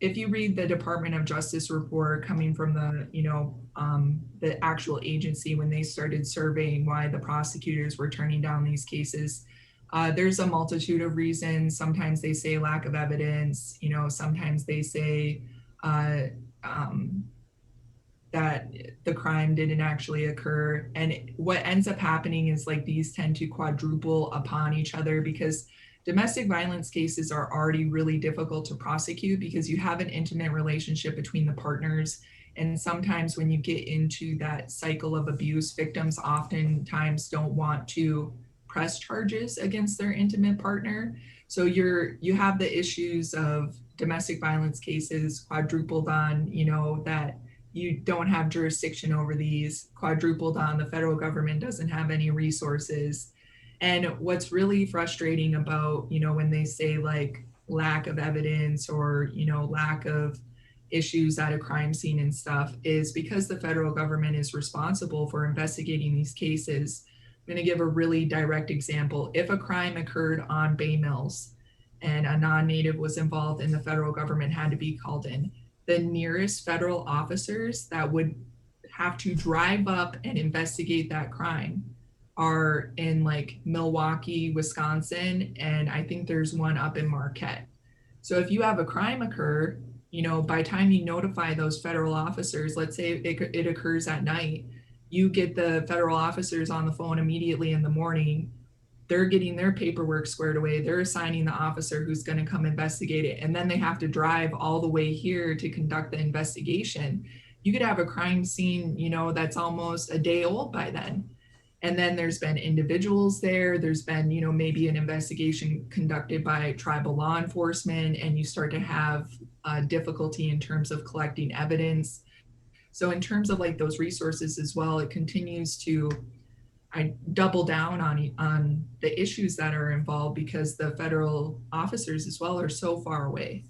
if you read the Department of Justice report coming from the actual agency when they started surveying why the prosecutors were turning down these cases, there's a multitude of reasons. Sometimes they say lack of evidence, sometimes they say uh, um, that the crime didn't actually occur. And what ends up happening is like these tend to quadruple upon each other because domestic violence cases are already really difficult to prosecute because you have an intimate relationship between the partners. And sometimes when you get into that cycle of abuse, victims oftentimes don't want to press charges against their intimate partner. So you have the issues of domestic violence cases quadrupled on, that you don't have jurisdiction over these, quadrupled on the federal government doesn't have any resources. And what's really frustrating about, when they say like lack of evidence or, lack of issues at a crime scene and stuff is because the federal government is responsible for investigating these cases. I'm going to give a really direct example. If a crime occurred on Bay Mills and a non-native was involved and the federal government had to be called in, the nearest federal officers that would have to drive up and investigate that crime are in like Milwaukee, Wisconsin, and I think there's one up in Marquette. So if you have a crime occur, by time you notify those federal officers, let's say it occurs at night, you get the federal officers on the phone immediately in the morning. They're getting their paperwork squared away. They're assigning the officer who's going to come investigate it. And then they have to drive all the way here to conduct the investigation. You could have a crime scene, that's almost a day old by then. And then there's been individuals there. There's been, maybe an investigation conducted by tribal law enforcement, and you start to have difficulty in terms of collecting evidence. So, in terms of like those resources as well, it continues to I double down on the issues that are involved because the federal officers as well are so far away.